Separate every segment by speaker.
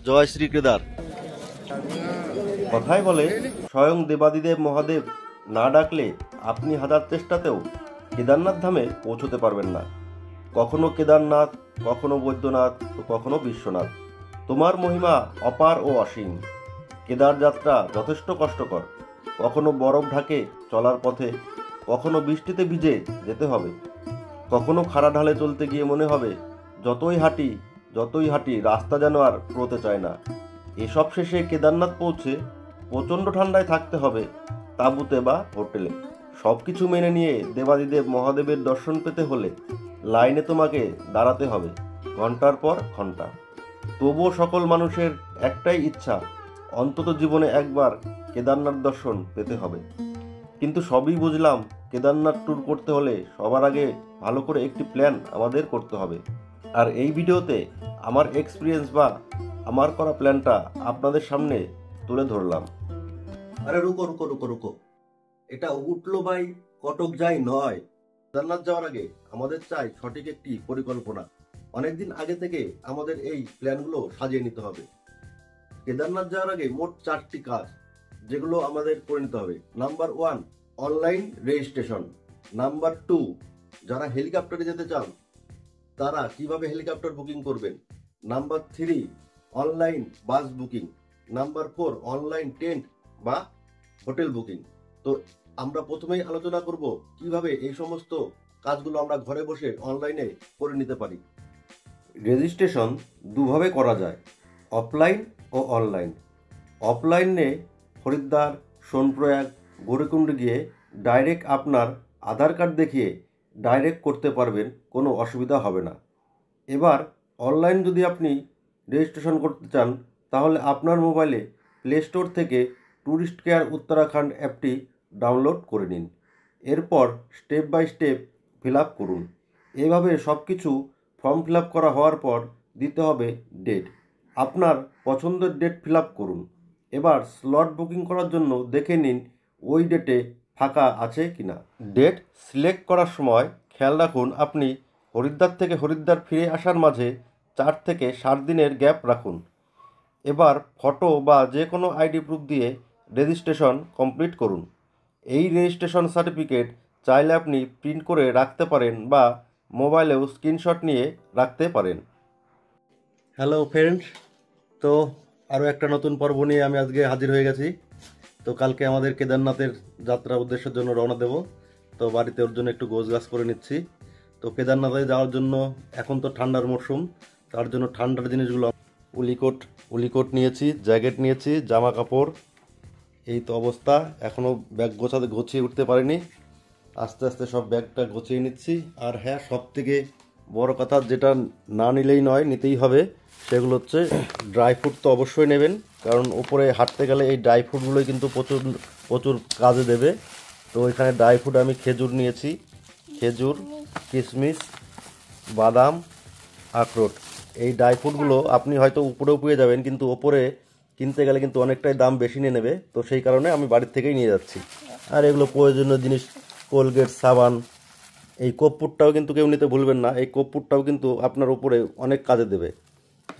Speaker 1: জয় শ্রী কেদার। কথায় বলে স্বয়ং দেবাদিদেব মহাদেব না ডাকলে আপনি হাজার চেষ্টাতেও কেদারনাথ ধামে পৌঁছতে পারবেন না। কখনো কেদারনাথ, কখনো বৈদ্যনাথ, তো কখনো বিশ্বনাথ। তোমার মহিমা অপার ও অসীম। কেদার যাত্রা যথেষ্ট কষ্টকর। কখনো বরফ ঢাকে চলার পথে, কখনো বৃষ্টিতে ভিজে যেতে হবে, কখনো খাড়া ঢালে চলতে গিয়ে মনে হবে যতই হাঁটি রাস্তা যেন আর পুরোতে চায় না। এসব শেষে কেদারনাথ পৌঁছে প্রচণ্ড ঠান্ডায় থাকতে হবে তাঁবুতে বা হোটেলে। সব কিছু মেনে নিয়ে দেবাদিদেব মহাদেবের দর্শন পেতে হলে লাইনে তোমাকে দাঁড়াতে হবে ঘন্টার পর ঘন্টা। তবুও সকল মানুষের একটাই ইচ্ছা, অন্তত জীবনে একবার কেদারনাথ দর্শন পেতে হবে। কিন্তু সবই বুঝলাম, কেদারনাথ ট্যুর করতে হলে সবার আগে ভালো করে একটি প্ল্যান আমাদের করতে হবে। আর এই ভিডিওতে আমার এক্সপিরিয়েন্স বা আমার করা প্ল্যানটা আপনাদের সামনে তুলে ধরলাম। আরে রুকো রুকো রুকো রুকো, এটা উঠলো ভাই কটক যাই নয়। কেদারনাথ যাওয়ার আগে আমাদের চাই সঠিক একটি পরিকল্পনা। অনেকদিন আগে থেকে আমাদের এই প্ল্যানগুলো সাজিয়ে নিতে হবে। কেদারনাথ যাওয়ার আগে মোট 4টি কাজ যেগুলো আমাদের করে নিতে হবে। Number 1, online registration. নাম্বার 2, যারা হেলিকপ্টারে যেতে চান তারা কিভাবে হেলিকপ্টার বুকিং করবেন। Number 3, online bus booking. Number 4, online tent বা হোটেল বুকিং। তো আমরা প্রথমেই আলোচনা করব কিভাবে এই সমস্ত কাজগুলো আমরা ঘরে বসে অনলাইনে করে নিতে পারি। রেজিস্ট্রেশন দুভাবে করা যায়, অফলাইন ও অনলাইন। অফলাইনে হরিদ্বার, সোনপ্রয়াগ, গৌরীকুণ্ড গিয়ে ডাইরেক্ট আপনার আধার কার্ড দেখিয়ে ডাইরেক্ট করতে পারবেন, কোনো অসুবিধা হবে না। এবার অনলাইন যদি আপনি রেজিস্ট্রেশন করতে চান তাহলে আপনার মোবাইলে প্লে স্টোর থেকে ট্যুরিস্ট কেয়ার উত্তরাখণ্ড অ্যাপটি ডাউনলোড করে নিন। এরপর step by step fill up করুন। এভাবে সব কিছু ফর্ম ফিল আপ করা হওয়ার পর দিতে হবে ডেট। আপনার পছন্দের ডেট ফিল আপ করুন। এবার স্লট বুকিং করার জন্য দেখে নিন ওই ডেটে ফাঁকা আছে কিনা। ডেট সিলেক্ট করার সময় খেয়াল রাখুন আপনি হরিদ্বার থেকে হরিদ্বার ফিরে আসার মাঝে 4 থেকে 7 দিনের গ্যাপ রাখুন। এবার ফটো বা যে কোনো আইডি প্রুফ দিয়ে রেজিস্ট্রেশন কমপ্লিট করুন। এই রেজিস্ট্রেশন সার্টিফিকেট চাইলে আপনি প্রিন্ট করে রাখতে পারেন বা মোবাইলেও স্ক্রিনশট নিয়ে রাখতে পারেন। হ্যালো ফ্রেন্ডস, তো আরও একটা নতুন পর্ব নিয়ে আমি আজকে হাজির হয়ে গেছি। তো কালকে আমাদের কেদারনাথের যাত্রা উদ্দেশ্যের জন্য রওনা দেব। তো বাড়িতে ওর জন্য একটু গোছগাছ করে নিচ্ছি। তো কেদারনাথে যাওয়ার জন্য এখন তো ঠান্ডার মরশুম, তার জন্য ঠান্ডার জিনিসগুলো উলিকোট নিয়েছি, জ্যাকেট নিয়েছি, জামা কাপড়। এই তো অবস্থা, এখনও ব্যাগ গুছিয়ে উঠতে পারিনি। আস্তে আস্তে সব ব্যাগটা গুছিয়ে নিচ্ছি। আর হ্যাঁ, সব থেকে বড় কথা যেটা না নিলেই নয়, নিতেই হবে, সেগুলো হচ্ছে ড্রাই ফ্রুট। তো অবশ্যই নেবেন, কারণ ওপরে হাঁটতে গেলে এই ড্রাই ফ্রুটগুলোই কিন্তু প্রচুর কাজে দেবে। তো এখানে ড্রাই ফ্রুট আমি খেজুর নিয়েছি, খেজুর, কিশমিশ, বাদাম, আখরোট। এই ড্রাই ফ্রুটগুলো আপনি হয়তো উপরেও পেয়ে যাবেন, কিন্তু ওপরে কিনতে গেলে কিন্তু অনেকটাই দাম বেশি নিয়ে নেবে। তো সেই কারণে আমি বাড়ির থেকেই নিয়ে যাচ্ছি। আর এগুলো প্রয়োজনীয় জিনিস, কোলগেট, সাবান। এই কর্পূরটাও কিন্তু কেউ নিতে ভুলবেন না, এই কর্পূরটাও কিন্তু আপনার উপরে অনেক কাজে দেবে।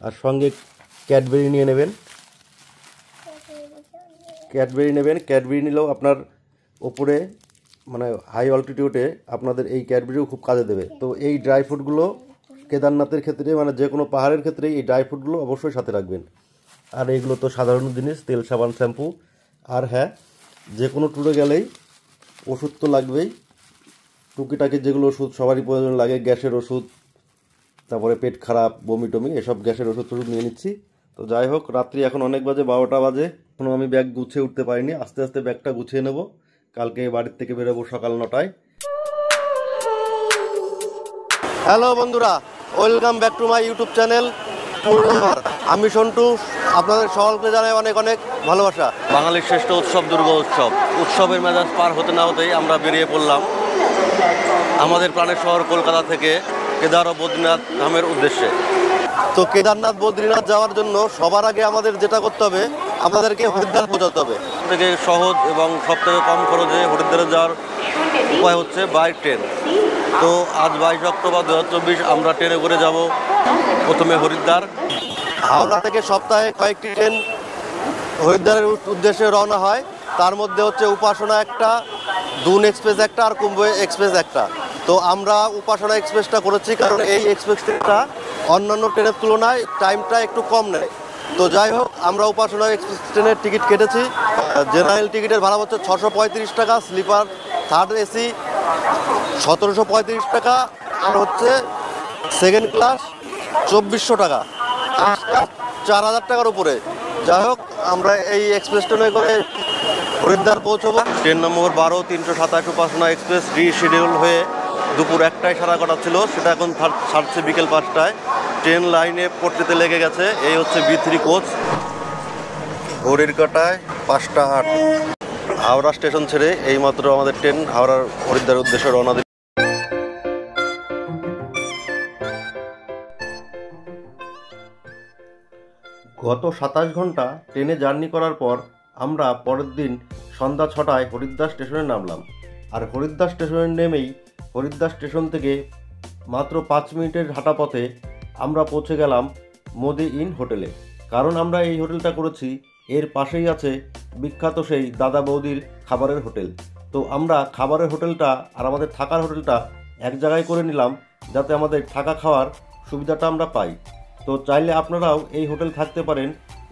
Speaker 1: আর সঙ্গে ক্যাডবেরি নেবেন। ক্যাডবেরি নিলেও আপনার ওপরে মানে হাই অল্টিটিউডে আপনাদের এই ক্যাডবেরিও খুব কাজে দেবে। তো এই ড্রাই ফ্রুটগুলো কেদারনাথের ক্ষেত্রে মানে যে কোনো পাহাড়ের ক্ষেত্রেই এই ড্রাই ফ্রুটগুলো অবশ্যই সাথে রাখবেন। আর এইগুলো তো সাধারণ জিনিস, তেল, সাবান, শ্যাম্পু। আর হ্যাঁ, যে কোনো ট্যুরে গেলেই ওষুধ তো লাগবেই। টুকিটাকি যেগুলো ওষুধ সবারই প্রয়োজন লাগে, গ্যাসের ওষুধ, তারপরে পেট খারাপ, বমি টমি, এসব গ্যাসের ওষুধ নিয়ে নিচ্ছি। তো যাই হোক, রাত্রি এখন অনেক বাজে, 12টা বাজে, এখনও আমি ব্যাগ গুছিয়ে উঠতে পারিনি। আস্তে আস্তে ব্যাগটা গুছিয়ে নেব। কালকে বাড়ির থেকে বেরোবো সকাল 9টায়। হ্যালো বন্ধুরা, welcome back to my YouTube channel. আমি সন্টু, আপনাদের সকলকে জানাই অনেক অনেক ভালোবাসা। বাঙালির শ্রেষ্ঠ উৎসব দুর্গা উৎসব। উৎসবের মেজাজ পার হতে না হতেই আমরা বেরিয়ে পড়লাম আমাদের প্রাণের শহর কলকাতা থেকে কেদার ও বদ্রীনাথ ধামের উদ্দেশ্যে। তো কেদারনাথ বদ্রীনাথ যাওয়ার জন্য সবার আগে আমাদের যেটা করতে হবে, আমাদেরকে হরিদ্বার পৌঁছাতে হবে। থেকে সহজ এবং সব থেকে কম খরচে হরিদ্বারে যাওয়ার উপায় হচ্ছে বাই ট্রেন। তো আজ 22 অক্টোবর 2024 আমরা ট্রেনে করে যাব প্রথমে হরিদ্বার। হাওড়া থেকে সপ্তাহে কয়েকটি ট্রেন হরিদ্বারের উদ্দেশ্যে রওনা হয়। তার মধ্যে হচ্ছে উপাসনা একটা, দুন এক্সপ্রেস একটা, আর কুম্ভ এক্সপ্রেস একটা। তো আমরা উপাসনা এক্সপ্রেসটা করেছি, কারণ এই এক্সপ্রেসটা অন্যান্য ট্রেনের তুলনায় টাইমটা একটু কম নেয়। তো যাই হোক, আমরা উপাসনা এক্সপ্রেস ট্রেনের টিকিট কেটেছি। জেনারেল টিকিটের ভাড়া হচ্ছে 635 টাকা, স্লিপার থার্ড এসি 1735 টাকা, আর হচ্ছে সেকেন্ড ক্লাস 2400 টাকা, 4000 টাকার উপরে। যাই হোক, আমরা এই এক্সপ্রেস ট্রেনে করে হরিদ্বার পৌঁছবো। ট্রেন নম্বর 12 327 উপাসনা এক্সপ্রেস রিশিডিউল হয়ে দুপুর 1টায় সারা কটা ছিল, সেটা এখন ছাড়ছে বিকেল 5টায়। ট্রেন লাইনে পট্টিতে লেগে গেছে। এই হচ্ছে B3 কোচ। ঘড়ির কাঁটায় 5টা 8। হাওড়া স্টেশন ছেড়ে এইমাত্র আমাদের ট্রেন হাওড়ার হরিদ্বার উদ্দেশ্যে রওনা দিল। গত 27 ঘন্টা ট্রেনে জার্নি করার পর আমরা পরের দিন সন্ধ্যা 6টায় হরিদ্বার স্টেশনে নামলাম। আর হরিদ্বার স্টেশনে নেমেই হরিদ্বার স্টেশন থেকে মাত্র 5 মিনিটের হাঁটা পথে আমরা পৌঁছে গেলাম মোদি ইন হোটেলে। কারণ আমরা এই হোটেলটা করেছি, এর পাশেই আছে বিখ্যাত সেই দাদা বৌদির খাবারের হোটেল। তো আমরা খাবারের হোটেলটা আর আমাদের থাকার হোটেলটা এক জায়গায় করে নিলাম, যাতে আমাদের থাকা খাওয়ার সুবিধাটা আমরা পাই। তো চাইলে আপনারাও এই হোটেল থাকতে পারেন।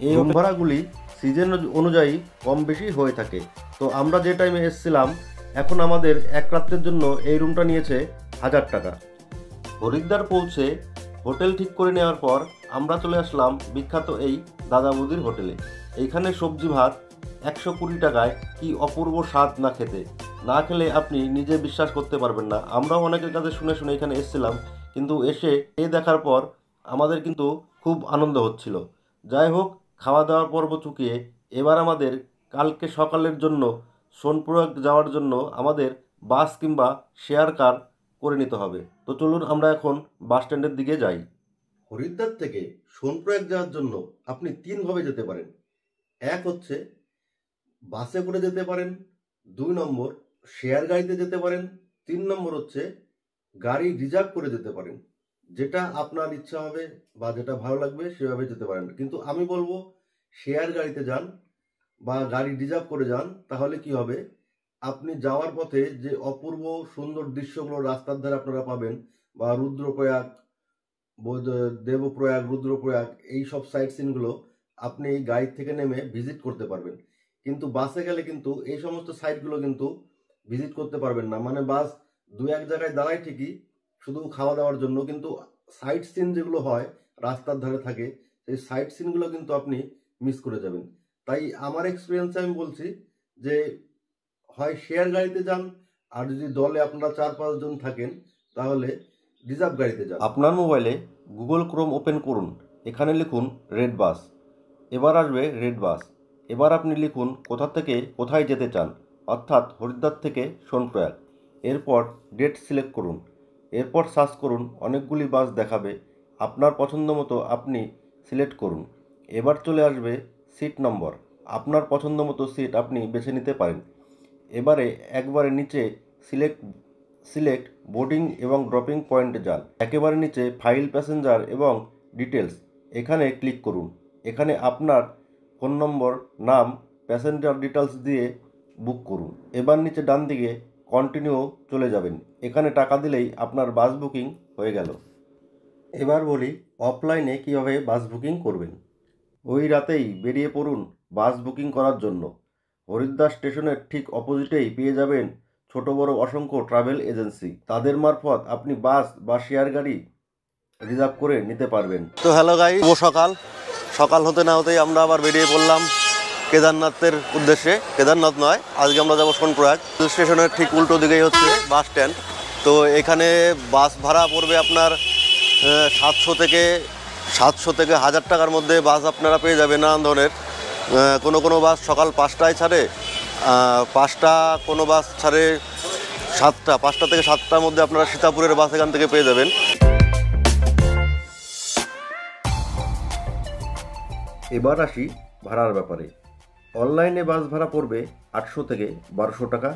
Speaker 1: এই রুম ভাড়াগুলি সিজন অনুযায়ী কম বেশি হয়ে থাকে। তো আমরা যে টাইমে এসেছিলাম, এখন আমাদের এক রাত্রের জন্য এই রুমটা নিয়েছে 1000 টাকা। হরিদ্বার পৌঁছে হোটেল ঠিক করে নেওয়ার পর আমরা চলে আসলাম বিখ্যাত এই দাদা বৌদির হোটেলে। এইখানে সবজি ভাত 120 টাকায় কি অপূর্ব স্বাদ না খেতে। না খেলে আপনি নিজে বিশ্বাস করতে পারবেন না। আমরাও অনেকের কাছে শুনে শুনে এখানে এসেছিলাম, কিন্তু এসে দেখার পর আমাদের কিন্তু খুব আনন্দ হচ্ছিল। যাই হোক, খাওয়া দাওয়ার পর্ব চুকিয়ে এবার আমাদের কালকে সকালের জন্য সোনপুর যাওয়ার জন্য আমাদের বাস কিংবা শেয়ার কার করে নিতে হবে। তো চলুন আমরা এখন বাস স্ট্যান্ডের দিকে যাই। হরিদ্বার থেকে সোনপ্রয়াগ যাওয়ার জন্য আপনি 3 ভাবে যেতে পারেন। এক হচ্ছে বাসে করে যেতে পারেন, 2 নম্বর শেয়ার গাড়িতে যেতে পারেন, 3 নম্বর হচ্ছে গাড়ি রিজার্ভ করে যেতে পারেন। যেটা আপনার ইচ্ছা হবে বা যেটা ভালো লাগবে সেভাবে যেতে পারেন। কিন্তু আমি বলবো শেয়ার গাড়িতে যান বা গাড়ি রিজার্ভ করে যান। তাহলে কি হবে, আপনি যাওয়ার পথে যে অপূর্ব সুন্দর দৃশ্যগুলো রাস্তার ধারে আপনারা পাবেন, বা রুদ্রপ্রয়াগ, দেবপ্রয়াগ, রুদ্রপ্রয়াগ, এই সব সাইট সিনগুলো আপনি গাড়ি থেকে নেমে ভিজিট করতে পারবেন। কিন্তু বাসে গেলে কিন্তু এই সমস্ত সাইটগুলো কিন্তু ভিজিট করতে পারবেন না। মানে বাস 2-1 জায়গায় দাঁড়ায় ঠিকই, শুধু খাওয়া দাওয়ার জন্য, কিন্তু সাইট সিন যেগুলো হয় রাস্তার ধারে থাকে, সেই সাইট সিনগুলো কিন্তু আপনি মিস করে যাবেন। তাই আমার এক্সপিরিয়েন্সে আমি বলছি যে হয় শেয়ার গাড়িতে যান, আর যদি দলে আপনারা 4-5 জন থাকেন তাহলে রিজার্ভ গাড়িতে যান। আপনার মোবাইলে গুগল ক্রোম ওপেন করুন, এখানে লিখুন রেড বাস। এবার আসবে রেড বাস। এবার আপনি লিখুন কোথা থেকে কোথায় যেতে চান, অর্থাৎ হরিদ্বার থেকে সোনপ্রয়াগ। এরপর ডেট সিলেক্ট করুন। এরপর সার্চ করুন, অনেকগুলি বাস দেখাবে। আপনার পছন্দ মতো আপনি সিলেক্ট করুন। এবার চলে আসবে সিট নম্বর। আপনার পছন্দ মতো সিট আপনি বেছে নিতে পারেন। এবারে একবারে নিচে সিলেক্ট বোর্ডিং এবং ড্রপিং পয়েন্টে যান। একেবারে নিচে ফাইল প্যাসেঞ্জার এবং ডিটেলস, এখানে ক্লিক করুন। এখানে আপনার ফোন নম্বর, নাম, প্যাসেঞ্জার ডিটেলস দিয়ে বুক করুন। এবার নিচে ডান দিকে কন্টিনিউ চলে যাবেন। এখানে টাকা দিলেই আপনার বাস বুকিং হয়ে গেল। এবার বলি অফলাইনে কীভাবে বাস বুকিং করবেন। ওই রাতেই বেরিয়ে পড়ুন বাস বুকিং করার জন্য। হরিদ্বার স্টেশনের ঠিক অপোজিটেই পেয়ে যাবেন ছোট বড় অসংখ্য ট্রাভেল এজেন্সি। তাদের মারফত আপনি বাস বা শেয়ার গাড়ি রিজার্ভ করে নিতে পারবেন। তো হ্যালো গাইস, শুভ সকাল। সকাল হতে না হতেই আমরা আবার বেরিয়ে পড়লাম কেদারনাথের উদ্দেশ্যে। কেদারনাথ নয়, আজকে আমরা যাবো সোনপ্রয়াগ। স্টেশনের ঠিক উল্টো দিকেই হচ্ছে বাস স্ট্যান্ড। তো এখানে বাস ভাড়া পড়বে আপনার 700 থেকে 1000 টাকার মধ্যে বাস আপনারা পেয়ে যাবেন নানান ধরনের। কোনো বাস সকাল 5টায় ছাড়ে, 5টা কোনো বাস ছাড়ে 7টা, 5টা থেকে 7টার মধ্যে আপনারা সীতাপুরের বাস এখান থেকে পেয়ে যাবেন। এবার আসি ভাড়ার ব্যাপারে। অনলাইনে বাস ভাড়া পড়বে 800 থেকে 1200 টাকা,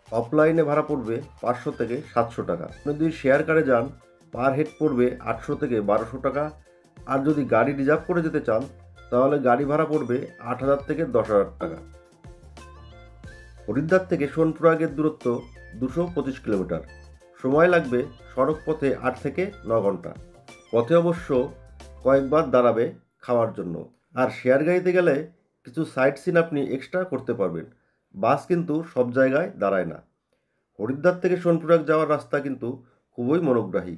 Speaker 1: অফলাইনে ভাড়া পড়বে 500 থেকে 700 টাকা। আপনি যদি শেয়ার কারে যান পার হেড পড়বে 800 থেকে 1200 টাকা। আর যদি গাড়ি রিজার্ভ করে যেতে চান তাহলে গাড়ি ভাড়া পড়বে 8000 থেকে 10,000 টাকা। হরিদ্বার থেকে সোনপুরাগের দূরত্ব 225 কিলোমিটার। সময় লাগবে সড়ক পথে 8 থেকে 9 ঘন্টা। পথে অবশ্য কয়েকবার দাঁড়াবে খাওয়ার জন্য। আর শেয়ার গাড়িতে গেলে কিছু সাইট সিন আপনি এক্সট্রা করতে পারবেন। বাস কিন্তু সব জায়গায় দাঁড়ায় না। হরিদ্বার থেকে সোনপুরাগ যাওয়ার রাস্তা কিন্তু খুবই মনোগ্রাহী।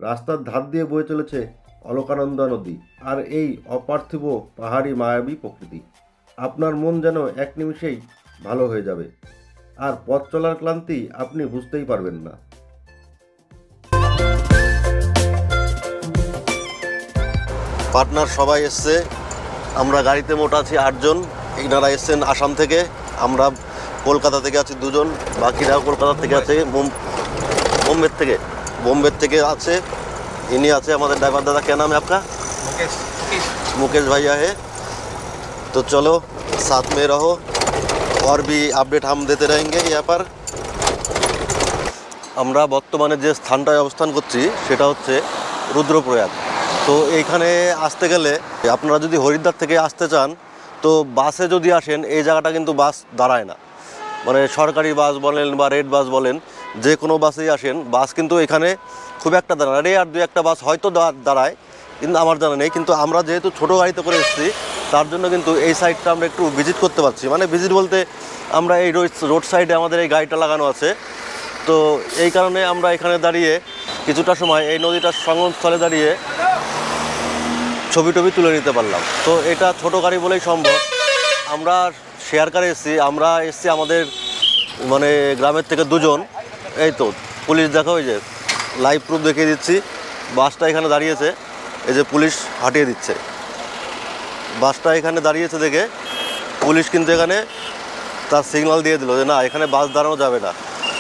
Speaker 1: রাস্তার ধার দিয়ে বয়ে চলেছে অলকানন্দা নদী আর এই অপার্থিব পাহাড়ি মায়াবী প্রকৃতি। আপনার মন যেন এক নিমিষেই ভালো হয়ে যাবে, আর পথ চলার ক্লান্তি আপনি বুঝতেই পারবেন না। পার্টনার সবাই এসছে, আমরা গাড়িতে মোট আছি 8 জন। এনারা এসছেন আসাম থেকে, আমরা কলকাতা থেকে আছি 2 জন, বাকিরা কলকাতা থেকে আছে, বোম্বে থেকে আছে। इन्हीं আছে আমাদের ड्राइवर दादा। क्या नाम है आपका? मुकेश भैया है। तो चलो साथ में रहो और भी আপডেট हम देते रहेंगे यहाँ पर। আমরা বর্তমানে যে স্থানটায় অবস্থান করছি সেটা হচ্ছে রুদ্রপ্রয়াগ। তো এইখানে আসতে গেলে আপনারা যদি হরিদ্বার থেকে আসতে চান তো বাসে যদি আসেন এই জায়গাটা কিন্তু বাস দাঁড়ায় না। মানে সরকারি বাস বলেন বা রেড বাস বলেন, যে কোনো বাসেই আসেন বাস কিন্তু এখানে খুব একটা দাঁড়ায়। আর 2-1টা বাস হয়তো দাঁড়ায়, কিন্তু আমার জানা নেই। কিন্তু আমরা যেহেতু ছোটো গাড়িতে করে এসেছি তার জন্য কিন্তু এই সাইডটা আমরা একটু ভিজিট করতে পারছি। মানে ভিজিট বলতে আমরা এই রোড সাইডে আমাদের এই গাড়িটা লাগানো আছে, তো এই কারণে আমরা এখানে দাঁড়িয়ে কিছুটা সময় এই নদীটার সঙ্গমস্থলে দাঁড়িয়ে ছবি টবি তুলে নিতে পারলাম। তো এটা ছোটো গাড়ি বলেই সম্ভব। আমরা শেয়ার কারে এসেছি, আমাদের মানে গ্রামের থেকে 2 জন। এই তো পুলিশ দেখো, ওই যে লাইভ প্রুফ দেখিয়ে দিচ্ছি, বাসটা এখানে দাঁড়িয়েছে, এই যে পুলিশ হাঁটিয়ে দিচ্ছে। বাসটা এখানে দাঁড়িয়েছে দেখে পুলিশ কিন্তু এখানে তার সিগন্যাল দিয়ে দিল যে না, এখানে বাস দাঁড়ানো যাবে না।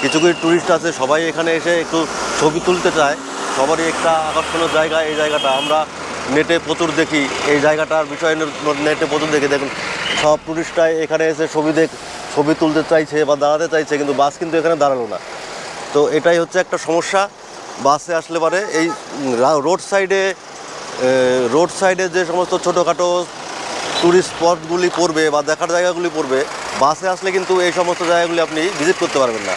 Speaker 1: কিছু কিছু টুরিস্ট আছে, সবাই এখানে এসে একটু ছবি তুলতে চায়, সবারই একটা আকর্ষণীয় জায়গা এই জায়গাটা। আমরা নেটে প্রচুর দেখি এই জায়গাটার বিষয়ে, নেটে প্রচুর দেখি। দেখুন সব টুরিস্টরাই এখানে এসে ছবি তুলতে চাইছে বা দাঁড়াতে চাইছে, কিন্তু বাস কিন্তু এখানে দাঁড়ালো না। তো এটাই হচ্ছে একটা সমস্যা। বাসে আসলে পরে এই রোড সাইডে যে সমস্ত ছোটোখাটো ট্যুরিস্ট স্পটগুলি পড়বে বা দেখার জায়গাগুলি পড়বে, বাসে আসলে কিন্তু এই সমস্ত জায়গাগুলি আপনি ভিজিট করতে পারবেন না।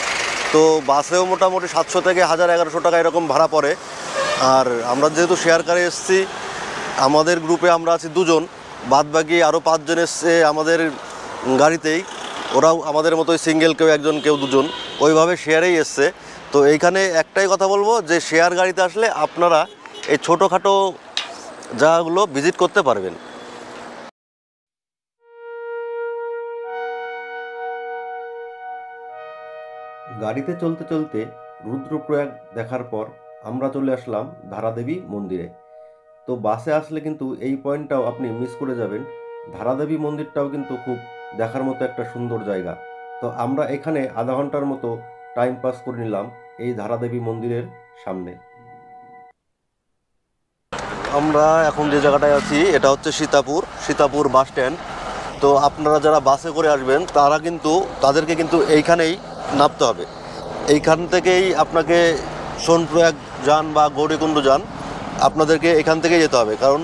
Speaker 1: তো বাসেও মোটামুটি 700 থেকে 1000-1100 টাকা এরকম ভাড়া পড়ে। আর আমরা যেহেতু শেয়ার কারে এসেছি, আমাদের গ্রুপে আমরা আছি 2 জন, বাদবাকি আরও 5 জন এসছে আমাদের গাড়িতেই। ওরাও আমাদের মতোই সিঙ্গেল, কেউ 1 জন কেউ 2 জন, ওইভাবে শেয়ারেই এসছে। তো এইখানে একটাই কথা বলবো যে শেয়ার গাড়িতে আসলে আপনারা এই ছোটোখাটো জায়গাগুলো ভিজিট করতে পারবেন। গাড়িতে চলতে চলতে রুদ্রপ্রয়াগ দেখার পর আমরা চলে আসলাম ধারাদেবী মন্দিরে। তো বাসে আসলে কিন্তু এই পয়েন্টটাও আপনি মিস করে যাবেন। ধারাদেবী মন্দিরটাও কিন্তু খুব দেখার মতো একটা সুন্দর জায়গা। তো আমরা এখানে আধা ঘন্টার মতো টাইম পাস করে নিলাম এই ধারাদেবী মন্দিরের সামনে। আমরা এখন যে জায়গাটায় আছি এটা হচ্ছে সীতাপুর বাস স্ট্যান্ড। তো আপনারা যারা বাসে করে আসবেন তাদেরকে কিন্তু এইখানেই নামতে হবে। এইখান থেকেই আপনাকে সোনপ্রয়াগ যান বা গৌরীকুণ্ড যান, আপনাদেরকে এখান থেকেই যেতে হবে, কারণ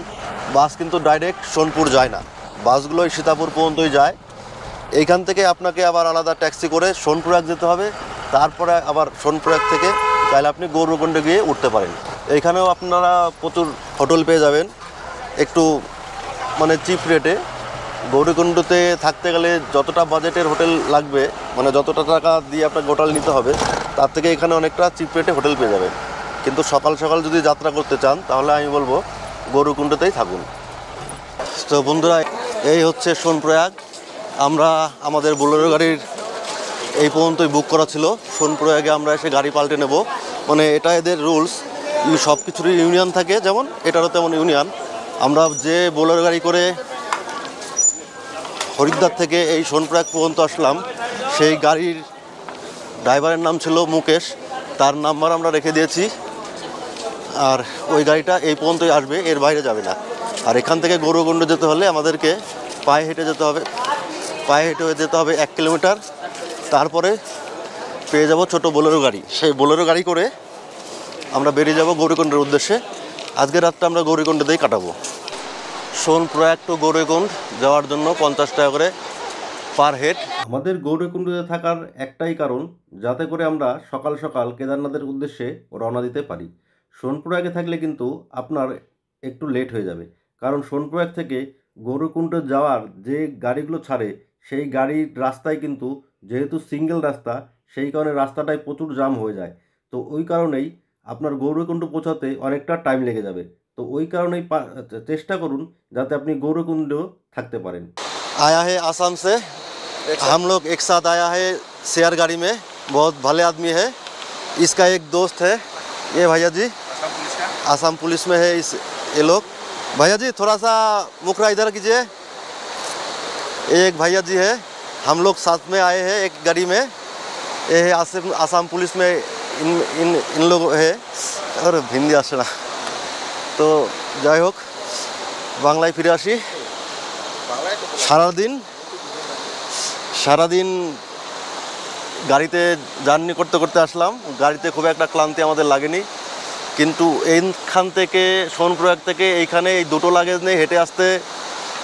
Speaker 1: বাস কিন্তু ডাইরেক্ট সোনপুর যায় না, বাসগুলোই সীতাপুর পর্যন্তই যায়। এইখান থেকে আপনাকে আবার আলাদা ট্যাক্সি করে সোনপ্রয়াগ যেতে হবে, তারপরে আবার সোনপ্রয়াগ থেকে চাইলে আপনি গৌরকুণ্ডে গিয়ে উঠতে পারেন। এইখানেও আপনারা প্রচুর হোটেল পেয়ে যাবেন একটু মানে চিপ রেটে। গৌরীকুণ্ডতে থাকতে গেলে যতটা বাজেটের হোটেল লাগবে, মানে যতটা টাকা দিয়ে আপনাকে হোটেল নিতে হবে, তার থেকে এখানে অনেকটা চিপ রেটে হোটেল পেয়ে যাবেন। কিন্তু সকাল সকাল যদি যাত্রা করতে চান তাহলে আমি বলবো গৌরকুণ্ডতেই থাকুন। তো বন্ধুরা, এই হচ্ছে সোনপ্রয়াগ। আমরা আমাদের বোলেরো গাড়ির এই পর্যন্তই বুক করা ছিল। সোনপ্রয়াগে আমরা এসে গাড়ি পাল্টে নেব, মানে এটা এদের রুলস। সব কিছুরই ইউনিয়ন থাকে, যেমন এটারও তেমন ইউনিয়ন। আমরা যে বোলেরো গাড়ি করে হরিদ্বার থেকে এই সোনপ্রয়াগ পর্যন্ত আসলাম, সেই গাড়ির ড্রাইভারের নাম ছিল মুকেশ, তার নাম্বার আমরা রেখে দিয়েছি। আর ওই গাড়িটা এই পর্যন্তই আসবে, এর বাইরে যাবে না। আর এখান থেকে গৌরকুণ্ড যেতে হলে আমাদেরকে পায়ে হেঁটে যেতে হবে 1 কিলোমিটার। তারপরে পেয়ে যাব ছোট বোলেরো গাড়ি। সেই বোলেরো গাড়ি করে আমরা বেরিয়ে যাব গৌরীকুণ্ডের উদ্দেশ্যে। আজকে রাতটা আমরা গৌরীকুণ্ডেতেই কাটাবো। সোনপ্রয়াগ টু গৌরীকুণ্ড যাওয়ার জন্য 50 টাকা করে পার হেড। আমাদের গৌরীকুণ্ডে থাকার একটাই কারণ, যাতে করে আমরা সকাল সকাল কেদারনাথের উদ্দেশ্যে রওনা দিতে পারি। সোনপ্রয়াগে থাকলে কিন্তু আপনার একটু লেট হয়ে যাবে, কারণ সোনপ্রয়াগ থেকে গৌরীকুণ্ড যাওয়ার যে গাড়িগুলো ছাড়ে সেই গাড়ির রাস্তায় কিন্তু যেহেতু সিঙ্গেল রাস্তা, সেই কারণে রাস্তাটায় প্রচুর জাম হয়ে যায়। তো ওই কারণেই আপনার গৌরীকুণ্ড পৌঁছাতে অনেকটা টাইম লেগে যাবে। তো ওই কারণেই চেষ্টা করুন যাতে আপনি গৌরীকুণ্ড থাকতে পারেন। आया है आसाम से, हम लोग एक साथ आया है शेयर गाड़ी में। बहुत भले आदमी है। इसका एक दोस्त है, ये भैया जी आसाम पुलिस में है। इस ये लोग भैया जी थोड़ा सा मुखरा इधर कीजिए। एक भैया जी है, हम लोग साथ में आए हैं एक गाड़ी में। ये है आसाम पुलिस में इन इन इन लोग है। और हिंदी आसे ना, तो যাই হোক বাংলায় ফিরে আসি। সারাদিন গাড়িতে জার্নি করতে করতে আসলাম। গাড়িতে খুব একটা ক্লান্তি আমাদের লাগেনি, কিন্তু এইখান থেকে সোনপ্রয়াগ থেকে এইখানে এই দুটো লাগেজ নেই, হেঁটে আসতে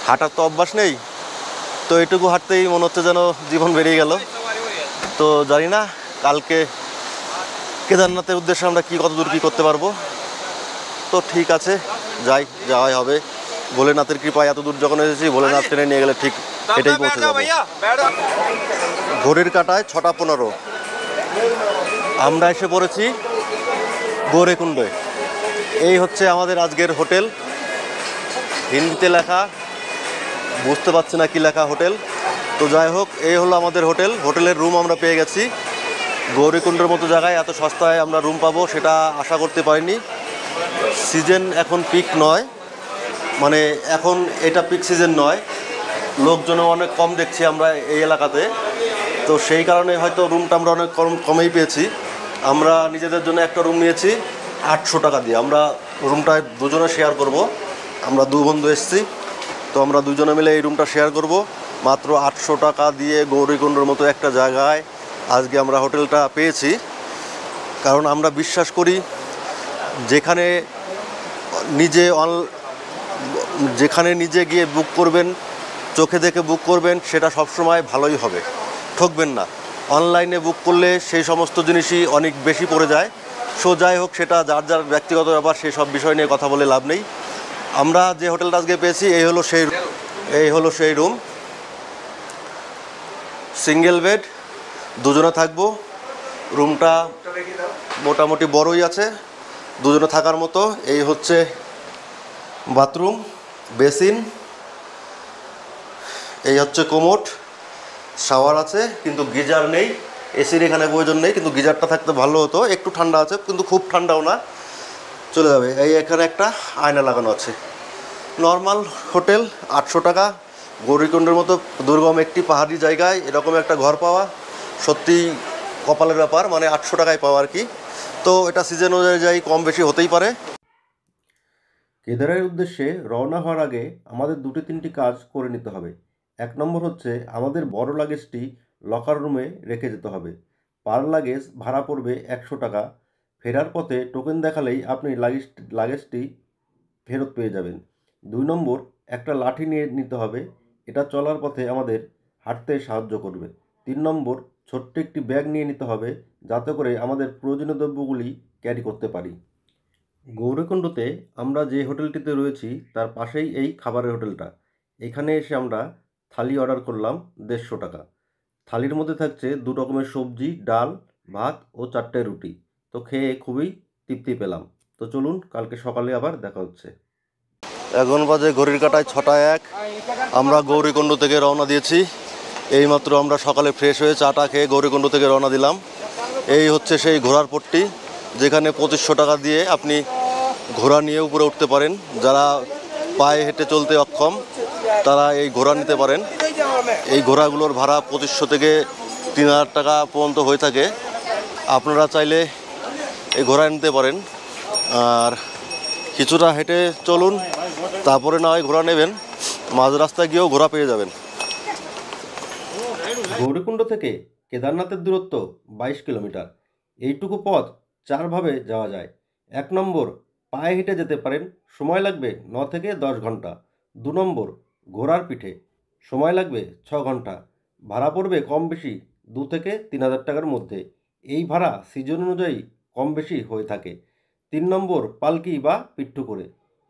Speaker 1: হাঁটার তো অভ্যাস নেই। তো এটুকু হাঁটতেই মনে হচ্ছে যেন জীবন বেরিয়ে গেল। তো জানি না কালকে কেদারনাথের উদ্দেশ্যে আমরা কতদূর কী করতে পারবো। তো ঠিক আছে, যাওয়াই হবে। ভোলেনাথের কৃপায় এত দূর যখন এসেছি, ভোলেনাথ ট্রেনে নিয়ে গেলে ঠিক এটাই পৌঁছে যাবো। ঘড়ির কাঁটায় 6:15 আমরা এসে পড়েছি গৌরীকুণ্ডে। এই হচ্ছে আমাদের আজকের হোটেল। হিন্দিতে লেখা, বুঝতে পারছি না কি লেখা হোটেল। তো যাই হোক, এই হলো আমাদের হোটেল। হোটেলের রুম আমরা পেয়ে গেছি। গৌরীকুণ্ডের মতো জায়গায় এত সস্তায় আমরা রুম পাবো সেটা আশা করতে পারিনি। সিজন এখন পিক নয়, মানে এখন এটা পিক সিজন নয়, লোকজনও অনেক কম দেখছি আমরা এই এলাকাতে। তো সেই কারণে হয়তো রুমটা আমরা অনেক কমেই পেয়েছি। আমরা নিজেদের জন্য একটা রুম নিয়েছি 800 টাকা দিয়ে। আমরা রুমটায় দুজনে শেয়ার করব। আমরা দু বন্ধু এসেছি, তো আমরা দুজনে মিলে এই রুমটা শেয়ার করব মাত্র 800 টাকা দিয়ে। গৌরীকুণ্ডের মতো একটা জায়গায় আজকে আমরা হোটেলটা পেয়েছি। কারণ আমরা বিশ্বাস করি যেখানে নিজে গিয়ে বুক করবেন, চোখে দেখে বুক করবেন, সেটা সবসময় ভালোই হবে, ঠকবেন না। অনলাইনে বুক করলে সেই সমস্ত জিনিসই অনেক বেশি পড়ে যায়। যাই হোক, সেটা যার যার ব্যক্তিগত ব্যাপার, সেই সব বিষয় নিয়ে কথা বলে লাভ নেই। আমরা যে হোটেলটা আজকে পেয়েছি এই হলো সেই রুম। সিঙ্গেল বেড, দুজনে থাকবো। রুমটা মোটামুটি বড়ই আছে, দুজনে থাকার মতো। এই হচ্ছে বাথরুম, বেসিন, এই হচ্ছে কোমোড, শাওয়ার আছে, কিন্তু গিজার নেই। এসির এখানে প্রয়োজন নেই, কিন্তু গিজারটা থাকতে ভালো হতো। একটু ঠান্ডা আছে, কিন্তু খুব ঠান্ডাও না, চলে যাবে। এই এখানে একটা আয়না লাগানো আছে। নর্মাল হোটেল, 800 টাকা। গৌরীকুণ্ডের মতো দুর্গম একটি পাহাড়ি জায়গায় এরকম একটা ঘর পাওয়া সত্যি কপালের ব্যাপার, মানে 800 টাকায় পাওয়া আর কি। তো এটা সিজন অনুযায়ী কম বেশি হতেই পারে। কেদারের উদ্দেশ্যে রওনা হওয়ার আগে আমাদের 2-3টি কাজ করে নিতে হবে। 1 নম্বর হচ্ছে আমাদের বড় লাগেজটি লকার রুমে রেখে যেতে হবে। পার লাগেজ ভাড়া পড়বে 100 টাকা। ফেরার পথে টোকেন দেখালেই আপনি লাগেজটি ফেরত পেয়ে যাবেন। 2 নম্বর, একটা লাঠি নিয়ে নিতে হবে, এটা চলার পথে আমাদের হাঁটতে সাহায্য করবে। 3 নম্বর, ছোট্ট একটি ব্যাগ নিয়ে নিতে হবে, যাতে করে আমাদের প্রয়োজনীয় দ্রব্যগুলি ক্যারি করতে পারি। গৌরীকুণ্ডতে আমরা যে হোটেলটিতে রয়েছি তার পাশেই এই খাবারের হোটেলটা। এখানে এসে আমরা থালি অর্ডার করলাম 150 টাকা। থালির মধ্যে থাকছে 2 রকমের সবজি, ডাল, ভাত ও 4টে রুটি। তো খেয়ে খুবই তৃপ্তি পেলাম। তো চলুন, কালকে সকালে আবার দেখা হচ্ছে। এখন বাজে ঘড়ির কাঁটায় 6:01। আমরা গৌরীকুণ্ড থেকে রওনা দিয়েছি। এইমাত্র আমরা সকালে ফ্রেশ হয়ে চাটা খেয়ে গৌরীকুণ্ড থেকে রওনা দিলাম। এই হচ্ছে সেই ঘোড়ার পট্টি, যেখানে 2500 টাকা দিয়ে আপনি ঘোড়া নিয়ে উপরে উঠতে পারেন। যারা পায়ে হেঁটে চলতে অক্ষম তারা এই ঘোড়া নিতে পারেন। এই ঘোড়াগুলোর ভাড়া 2500 থেকে 3000 টাকা পর্যন্ত হয়ে থাকে। আপনারা চাইলে এই ঘোড়া নিতে পারেন। আর কিছুটা হেঁটে চলুন, তারপরে না হয় ঘোড়া নেবেন। মাঝ রাস্তায় গিয়েও ঘোড়া পেয়ে যাবেন। গৌরীকুণ্ড থেকে কেদারনাথের দূরত্ব 22 কিলোমিটার। এইটুকু পথ 4 ভাবে যাওয়া যায়। 1 নম্বর, পায়ে হেঁটে যেতে পারেন, সময় লাগবে 9 থেকে 10 ঘন্টা। 2 নম্বর, ঘোড়ার পিঠে, সময় লাগবে 6 ঘন্টা। ভাড়া পড়বে কম বেশি 2 থেকে 3,000 টাকার মধ্যে। এই ভাড়া সিজন অনুযায়ী কম বেশি হয়ে থাকে। 3 নম্বর, পালকি বা পিঠ্ঠু করে,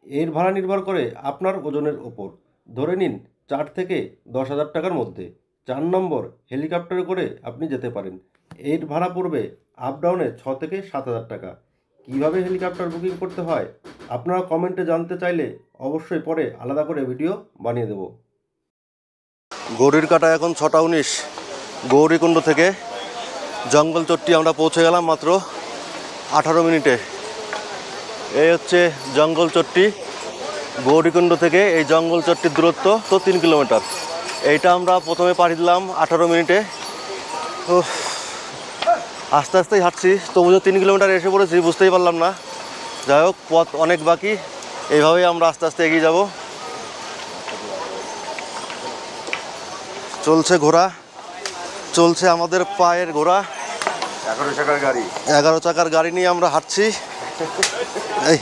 Speaker 1: এর ভাড়া নির্ভর করে আপনার ওজনের ওপর। ধরে নিন 4 থেকে 10,000 টাকার মধ্যে। 4 নম্বর, হেলিকপ্টারে করে আপনি যেতে পারেন, এর ভাড়া পড়বে আপ ডাউনে 6 থেকে 7,000 টাকা। কীভাবে হেলিকপ্টার বুকিং করতে হয় আপনারা কমেন্টে জানতে চাইলে অবশ্যই পরে আলাদা করে ভিডিও বানিয়ে দেব। ঘড়ির কাঁটা এখন 6টা 19। গৌরীকুণ্ড থেকে জঙ্গল চট্টি আমরা পৌঁছে গেলাম মাত্র 18 মিনিটে। এই হচ্ছে জঙ্গল চট্টি। গৌরীকুণ্ড থেকে এই জঙ্গল চট্টির দূরত্ব তো 3 কিলোমিটার। এইটা আমরা প্রথমে পাড়ি দিলাম 18 মিনিটে। তো আস্তে আস্তেই হাঁটছি, তবু 3 কিলোমিটার এসে পড়েছি, বুঝতেই পারলাম না। যাই হোক, পথ অনেক বাকি, এইভাবেই আমরা আস্তে আস্তে এগিয়ে যাব। চলছে ঘোড়া, চলছে আমাদের পায়ের ঘোড়া।
Speaker 2: 11 চাকার গাড়ি,
Speaker 1: 11 চাকার গাড়ি নিয়ে আমরা হাঁটছি। এই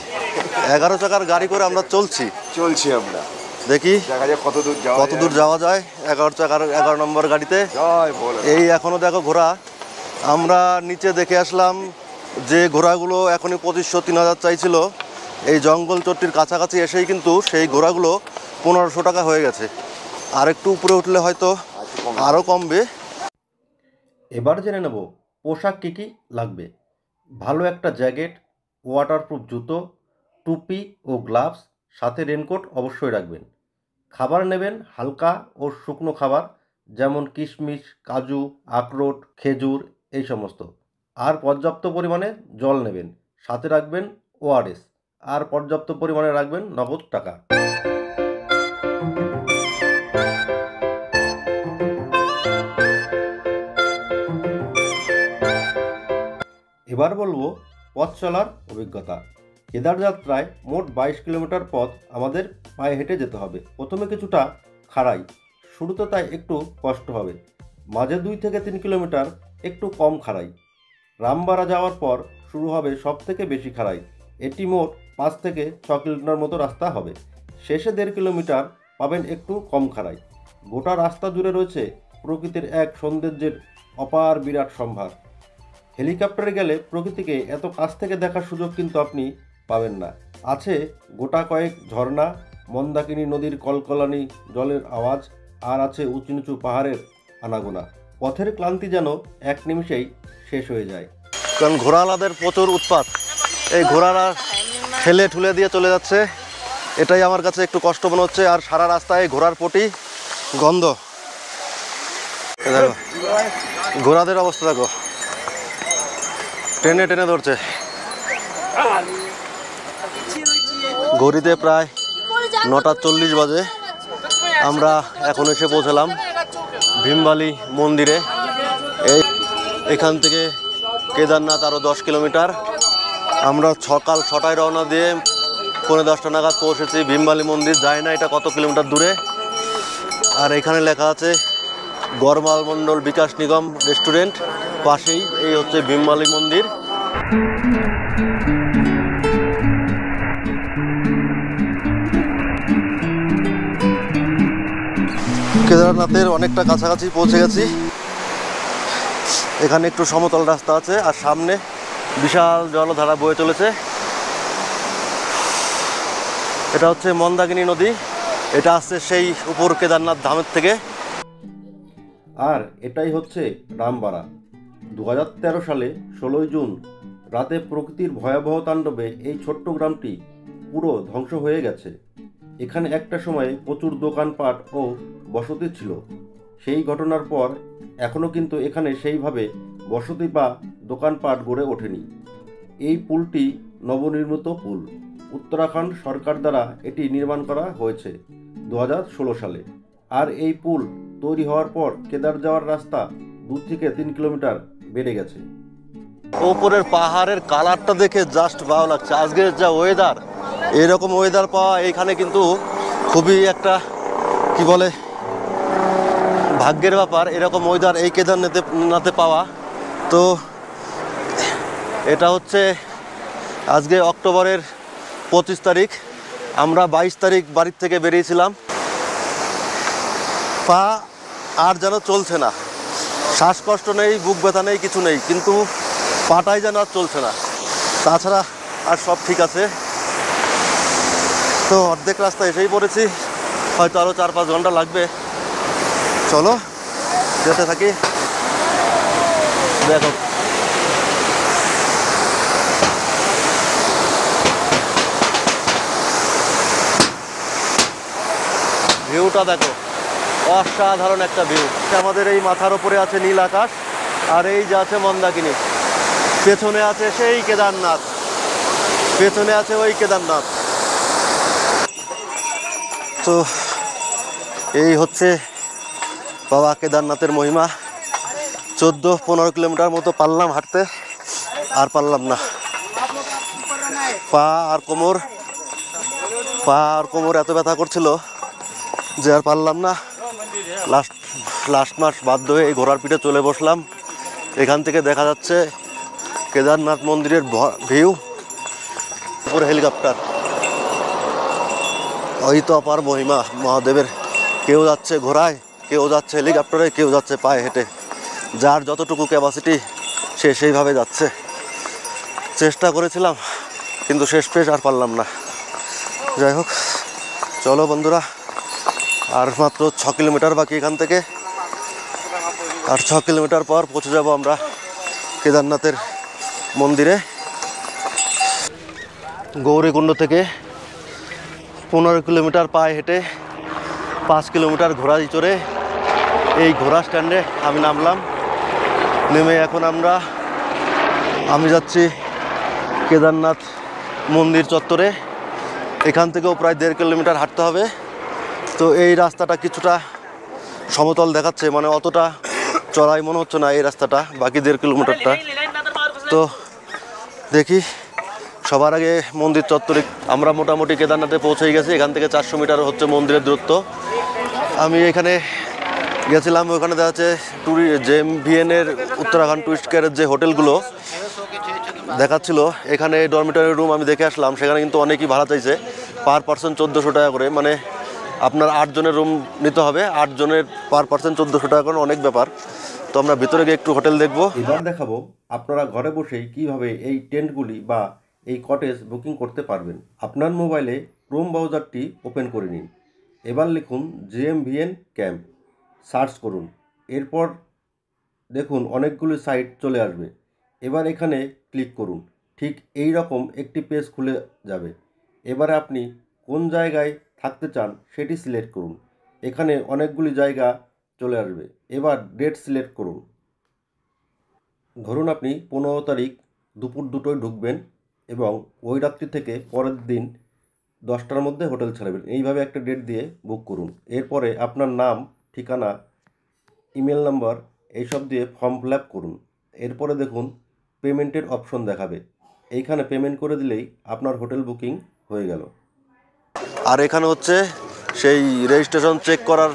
Speaker 1: 11 চাকার গাড়ি করে আমরা চলছি
Speaker 2: আমরা,
Speaker 1: দেখি
Speaker 2: দেখা যাক কত দূর
Speaker 1: যাওয়া যায় 11 চাকার 11 নম্বর গাড়িতে। এই এখনো দেখো ঘোড়া। আমরা নিচে দেখে আসলাম যে ঘোড়াগুলো এখনই 2500-3000 চাইছিল। এই জঙ্গল চট্টির কাছাকাছি এসেই কিন্তু সেই ঘোড়াগুলো 1500 টাকা হয়ে গেছে। আর একটু উপরে উঠলে হয়তো আরও কমবে। এবার জেনে নেব পোশাক কী কী লাগবে। ভালো একটা জ্যাকেট, ওয়াটারপ্রুফ জুতো, টুপি ও গ্লাভস, সাথে রেনকোট অবশ্যই রাখবেন। খাবার নেবেন হালকা ও শুকনো খাবার, যেমন কিশমিশ, কাজু, আখরোট, খেজুর, এই সমস্ত। আর পর্যাপ্ত পরিমাণে জল নেবেন, সাথে রাখবেন ওআরএস, আর পর্যাপ্ত পরিমাণে রাখবেন নগদ টাকা। এবার বলবো পথ চলার অভিজ্ঞতা। কেদার যাত্রায় মোট 22 কিলোমিটার পথ আমাদের পায়ে হেঁটে যেতে হবে। প্রথমে কিছুটা খাড়াই, শুরুতে তাই একটু কষ্ট হবে। মাঝে 2 থেকে 3 কিলোমিটার একটু কম খাড়াই। রামবাড়া যাওয়ার পর শুরু হবে সব থেকে বেশি খাড়াই। এটি মোট 5 থেকে 6 কিলোমিটার মতো রাস্তা হবে। শেষে 1.5 কিলোমিটার পাবেন একটু কম খাড়াই। গোটা রাস্তা জুড়ে রয়েছে প্রকৃতির এক সৌন্দর্যের অপার বিরাট সম্ভার। হেলিকপ্টারে গেলে প্রকৃতিকে এত কাছ থেকে দেখার সুযোগ কিন্তু আপনি পাবেন না। আছে গোটা কয়েক ঝর্ণা, মন্দাকিনী নদীর কলকলানি জলের আওয়াজ, আর আছে উঁচু নিচু পাহাড়ের আনাগোনা। পথের ক্লান্তি যেন এক নিমিষেই শেষ হয়ে যায়, কারণ ঘোড়াওয়ালাদের প্রচুর উৎপাত। এই ঘোড়ারা ঠেলে ঠুলে দিয়ে চলে যাচ্ছে, এটাই আমার কাছে একটু কষ্ট মনে হচ্ছে। আর সারা রাস্তায় ঘোড়ার পটি, গন্ধ। দেখো ঘোড়াদের অবস্থা, দেখো টেনে টেনে ধরছে। ঘড়িতে প্রায় 9:40 বাজে। আমরা এখন এসে পৌঁছলাম ভীমবালি মন্দিরে। এখান থেকে কেদারনাথ আরও 10 কিলোমিটার। আমরা সকাল 6টায় রওনা দিয়ে 9:45 নাগাদ পৌঁছেছি ভীমবালি মন্দির। যায় না এটা কত কিলোমিটার দূরে। আর এখানে লেখা আছে গরমাল মণ্ডল বিকাশ নিগম রেস্টুরেন্ট, পাশেই এই হচ্ছে ভীমবালি মন্দির। কেদারনাথের অনেকটা কাছাকাছি পৌঁছে গেছি। এখানে একটু সমতল রাস্তা আছে, আর সামনে বিশাল জলধারা বয়ে চলেছে। এটা হচ্ছে মন্দাকিনী নদী। এটা আসছে সেই উপর কেদারনাথ ধামের থেকে। আর এটাই হচ্ছে রামবাড়া। 2013 সালে 16 জুন রাতে প্রকৃতির ভয়াবহ তাণ্ডবে এই ছোট্ট গ্রামটি পুরো ধ্বংস হয়ে গেছে। এখানে একটা সময়ে প্রচুর দোকানপাট ও বসতি ছিল। সেই ঘটনার পর এখনও কিন্তু এখানে সেইভাবে বসতি বা দোকানপাট গড়ে ওঠেনি। এই পুলটি নবনির্মিত পুল। উত্তরাখণ্ড সরকার দ্বারা এটি নির্মাণ করা হয়েছে 2016 সালে। আর এই পুল তৈরি হওয়ার পর কেদার যাওয়ার রাস্তা 2 থেকে 3 কিলোমিটার বেড়ে গেছে। ওপরের পাহাড়ের কালারটা দেখে জাস্ট ভালো লাগছে। আজকের যা ওয়েদার, এরকম ওয়েদার পাওয়া এখানে কিন্তু খুবই একটা কি বলে
Speaker 3: ভাগ্যের ব্যাপার এরকম ওয়েদার এই কেদারনাথে পাওয়া। তো এটা হচ্ছে আজকে অক্টোবরের 25 তারিখ, আমরা 22 তারিখ বাড়ির থেকে বেরিয়েছিলাম। পা আর যেন চলছে না, শ্বাসকষ্ট নেই, বুক ব্যথা নেই, কিছু নেই, কিন্তু পাটাই যেন আর চলছে না। তাছাড়া আর সব ঠিক আছে। তো অর্ধেক রাস্তা এসেই পড়েছি, হয়তো আরও 4-5 ঘন্টা লাগবে। চলো যেতে থাকি। দেখো ভিউটা, দেখো অসাধারণ একটা ভিউ। আমাদের এই মাথার ওপরে আছে নীল আকাশ, আর এই যে আছে মন্দাকিনী, পেছনে আছে সেই কেদারনাথ, পেছনে আছে ওই কেদারনাথ। তো এই হচ্ছে বাবা কেদারনাথের মহিমা। 14-15 কিলোমিটার মতো পারলাম হাঁটতে, আর পারলাম না। পা আর কোমর এত ব্যথা করছিল যে আর পারলাম না। লাস্ট মাস বাধ্য হয়ে এই ঘোড়ার পিঠে চলে বসলাম। এখান থেকে দেখা যাচ্ছে কেদারনাথ মন্দিরের ভিউ, উপরে হেলিকপ্টার। ওই তো অপার মহিমা মহাদেবের। কেউ যাচ্ছে ঘোড়ায়, কেউ যাচ্ছে হেলিকপ্টারে, কেউ যাচ্ছে পায়ে হেঁটে। যার যতটুকু ক্যাপাসিটি সে সেইভাবে যাচ্ছে। চেষ্টা করেছিলাম কিন্তু শেষ পেশ আর পারলাম না। যাই হোক, চলো বন্ধুরা, আর মাত্র 6 কিলোমিটার বাকি এখান থেকে। আর 6 কিলোমিটার পর পৌঁছে যাব আমরা কেদারনাথের মন্দিরে। গৌরীকুণ্ড থেকে 15 কিলোমিটার পায়ে হেঁটে 5 কিলোমিটার ঘোড়ায় চড়ে এই ঘোড়া স্ট্যান্ডে আমি নামলাম। নেমে এখন আমি যাচ্ছি কেদারনাথ মন্দির চত্বরে। এখান থেকেও প্রায় 1.5 কিলোমিটার হাঁটতে হবে। তো এই রাস্তাটা কিছুটা সমতল দেখাচ্ছে, মানে অতটা চড়াই মনে হচ্ছে না এই রাস্তাটা, বাকি 1.5 কিলোমিটারটা। তো দেখি, সবার আগে মন্দির চত্বরে আমরা মোটামুটি কেদারনাথে পৌঁছেই গেছি। এখান থেকে 400 মিটার হচ্ছে মন্দিরের দূরত্ব। আমি এখানে গেছিলাম, ওখানে দেখা যাচ্ছে JMVN-এর উত্তরাখণ্ড টুরিস্ট কেয়ারের যে হোটেলগুলো দেখাচ্ছিল, এখানে ডরমিটরি রুম আমি দেখে আসলাম। সেখানে কিন্তু অনেকই ভাড়া চাইছে, পার পার্সন 1400 টাকা করে। মানে আপনার 8 জনের রুম নিতে হবে, 8 জনের পার পার্সন 1400 টাকা করে, অনেক ব্যাপার। তো আমরা ভিতরে গিয়ে একটু হোটেল দেখবো।
Speaker 1: এবার দেখাবো আপনারা ঘরে বসেই কিভাবে এই টেন্টগুলি বা এই কটেজ বুকিং করতে পারবেন। আপনার মোবাইলে ক্রোম ব্রাউজারটি ওপেন করে নিন। এবার লিখুন JMVN ক্যাম্প, সার্চ করুন। এরপর দেখুন অনেকগুলি সাইট চলে আসবে। এবার এখানে ক্লিক করুন। ঠিক এই রকম একটি পেজ খুলে যাবে। এবারে আপনি কোন জায়গায় থাকতে চান সেটি সিলেক্ট করুন। এখানে অনেকগুলি জায়গা চলে আসবে। এবার ডেট সিলেক্ট করুন। ধরুন আপনি 15 তারিখ দুপুর 2টোয় ঢুকবেন এবং ওই রাত্রি থেকে পরের দিন 10টার মধ্যে হোটেল ছাড়বেন। এইভাবে একটা ডেট দিয়ে বুক করুন। এরপরে আপনার নাম, ঠিকানা, ইমেল নাম্বার এইসব দিয়ে ফর্ম ফিল আপ করুন। এরপরে দেখুন পেমেন্টের অপশন দেখাবে। এইখানে পেমেন্ট করে দিলেই আপনার হোটেল বুকিং হয়ে গেল।
Speaker 3: আর এখানে হচ্ছে সেই রেজিস্ট্রেশন চেক করার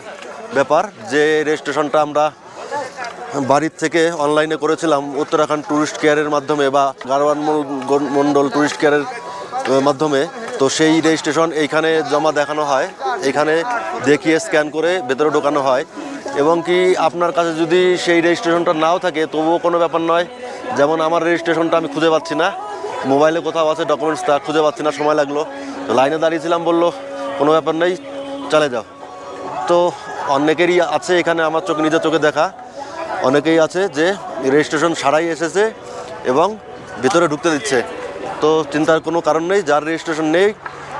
Speaker 3: ব্যাপার, যে রেজিস্ট্রেশনটা আমরা বাড়ির থেকে অনলাইনে করেছিলাম উত্তরাখণ্ড ট্যুরিস্ট কেয়ারের মাধ্যমে বা গাড়োয়ান মণ্ডল ট্যুরিস্ট কেয়ারের মাধ্যমে। তো সেই রেজিস্ট্রেশন এইখানে জমা দেখানো হয়, এখানে দেখিয়ে স্ক্যান করে ভেতরে ঢোকানো হয়। এবং কি আপনার কাছে যদি সেই রেজিস্ট্রেশনটা নাও থাকে তবুও কোনো ব্যাপার নয়। যেমন আমার রেজিস্ট্রেশনটা আমি খুঁজে পাচ্ছি না, মোবাইলে কোথাও আছে ডকুমেন্টসটা, খুঁজে পাচ্ছি না, সময় লাগলো। তো লাইনে দাঁড়িয়েছিলাম, বললো কোনো ব্যাপার নেই, চলে যাও। তো অনেকেরই আছে এখানে, আমার নিজের চোখে দেখা অনেকেই আছে যে রেজিস্ট্রেশন ছাড়াই এসেছে এবং ভিতরে ঢুকতে দিচ্ছে। তো চিন্তার কোনো কারণ নেই, যার রেজিস্ট্রেশন নেই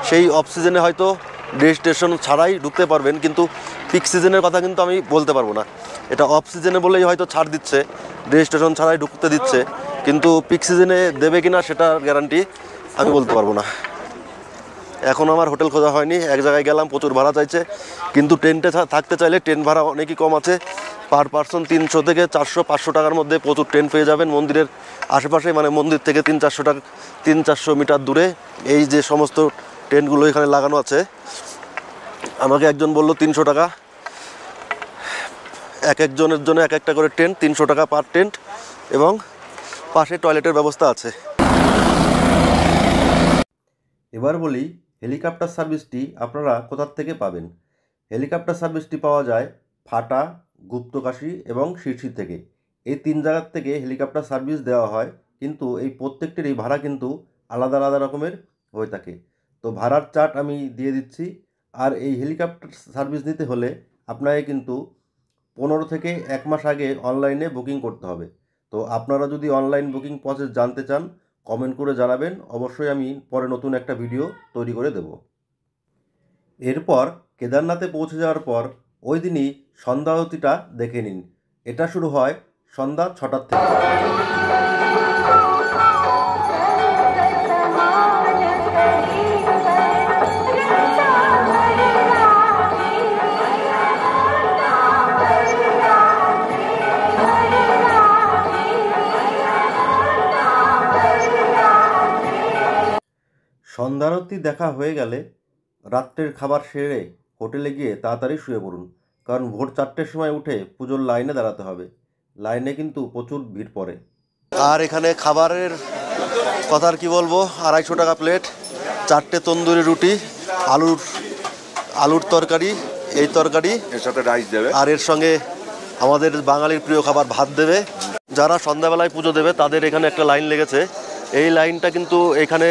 Speaker 3: সেই অফ সিজনে হয়তো রেজিস্ট্রেশন ছাড়াই ঢুকতে পারবেন, কিন্তু পিক সিজনের কথা কিন্তু আমি বলতে পারবো না। এটা অফ সিজনে বলেই হয়তো ছাড় দিচ্ছে, রেজিস্ট্রেশন ছাড়াই ঢুকতে দিচ্ছে, কিন্তু পিক সিজনে দেবে কিনা সেটার গ্যারান্টি আমি বলতে পারবো না। এখন আমার হোটেল খোঁজা হয়নি, এক জায়গায় গেলাম, প্রচুর ভাড়া চাইছে। কিন্তু টেন্টে থাকতে চাইলে ট্রেন ভাড়া অনেকই কম আছে, পার পার্সন 300 থেকে 400-500 টাকার মধ্যে প্রচুর ট্রেন পেয়ে যাবেন মন্দিরের আশেপাশে। মানে মন্দির থেকে 300-400 মিটার দূরে এই যে সমস্ত ট্রেনগুলো এখানে লাগানো আছে। আমাকে একজন বলল 300 টাকা এক একজনের জন্য এক একটা করে টেন্ট, 300 টাকা পার টেন্ট, এবং পাশে টয়লেটের ব্যবস্থা আছে।
Speaker 1: এবার বলি হেলিকপ্টার সার্ভিসটি আপনারা কোথা থেকে পাবেন। হেলিকপ্টার সার্ভিসটি পাওয়া যায় ফাটা, গুপ্তকাশী এবং শিরসি থেকে। এই 3 জায়গার থেকে হেলিকপ্টার সার্ভিস দেওয়া হয়, কিন্তু এই প্রত্যেকটিরই ভাড়া কিন্তু আলাদা আলাদা রকমের হয়ে থাকে। তো ভাড়ার চার্ট আমি দিয়ে দিচ্ছি। আর এই হেলিকপ্টার সার্ভিস নিতে হলে আপনাকে কিন্তু 15 থেকে 1 মাস আগে অনলাইনে বুকিং করতে হবে। তো আপনারা যদি অনলাইন বুকিং প্রসেস জানতে চান কমেন্ট করে জানাবেন, অবশ্যই আমি পরে নতুন একটা ভিডিও তৈরি করে দেব। এরপর কেদারনাথে পৌঁছে যাওয়ার পর ওই দিনই সন্ধ্যা আরতিটা দেখে নিন। এটা শুরু হয় সন্ধ্যা 6টার থেকে। সন্ধ্যারতি দেখা হয়ে গেলে রাত্রের খাবার সেরে হোটেলে গিয়ে তাড়াতাড়ি শুয়ে পড়ুন, কারণ ভোর 4টের সময় উঠে পুজোর লাইনে দাঁড়াতে হবে। লাইনে কিন্তু প্রচুর ভিড় পড়ে।
Speaker 3: আর এখানে খাবারের কথা আর কি বলবো, 250 টাকা প্লেট, 4টে তন্দুরি রুটি, আলুর তরকারি, এই তরকারি,
Speaker 2: এর সাথে রাইস দেবে,
Speaker 3: আর এর সঙ্গে আমাদের বাঙালির প্রিয় খাবার ভাত দেবে। যারা সন্ধ্যাবেলায় পুজো দেবে তাদের এখানে একটা লাইন লেগেছে। এই লাইনটা কিন্তু এখানে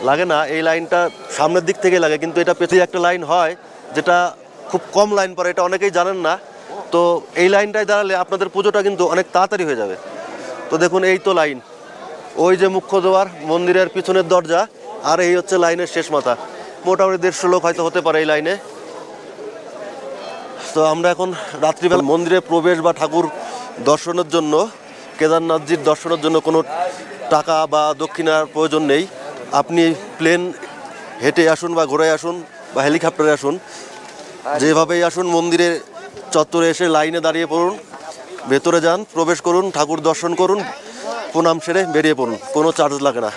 Speaker 3: লাগে না, এই লাইনটা সামনের দিক থেকে লাগে, কিন্তু এটা পেছনে একটা লাইন হয় যেটা খুব কম লাইন পড়ে, এটা অনেকেই জানেন না। তো এই লাইনটায় দাঁড়ালে আপনাদের পুজোটা কিন্তু অনেক তাড়াতাড়ি হয়ে যাবে। তো দেখুন, এই তো লাইন, ওই যে মুখ্য দ্বার, মন্দিরের পিছনের দরজা, আর এই হচ্ছে লাইনের শেষ মাথা। মোটামুটি 150 লোক হয়তো হতে পারে এই লাইনে। তো আমরা এখন রাত্রিবেলা মন্দিরে প্রবেশ বা ঠাকুর দর্শনের জন্য, কেদারনাথজির দর্শনের জন্য কোনো টাকা বা দক্ষিণার প্রয়োজন নেই। আপনি প্লেন হেঁটে আসুন বা ঘোড়ায় আসুন বা হেলিকপ্টারে আসুন, যেভাবেই আসুন মন্দিরে চত্বরে এসে লাইনে দাঁড়িয়ে পড়ুন, ভেতরে যান, প্রবেশ করুন, ঠাকুর দর্শন করুন, প্রণাম সেরে বেরিয়ে পড়ুন, কোনো চার্জ লাগে না।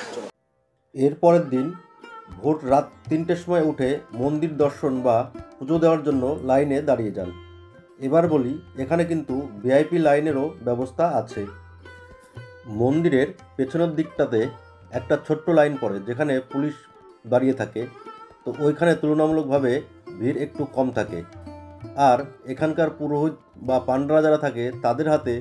Speaker 1: এর পরের দিন ভোর রাত 3টের সময় উঠে মন্দির দর্শন বা পুজো দেওয়ার জন্য লাইনে দাঁড়িয়ে যান। এবার বলি, এখানে কিন্তু ভিআইপি লাইনেরও ব্যবস্থা আছে। মন্দিরের পেছনের দিকটাতে একটা ছোট্ট লাইন পড়ে যেখানে পুলিশ দাঁড়িয়ে থাকে। তো ওইখানে তুলনামূলকভাবে ভিড় একটু কম থাকে। আর এখানকার পুরোহিত বা পান্ডারা যারা থাকে তাদের হাতে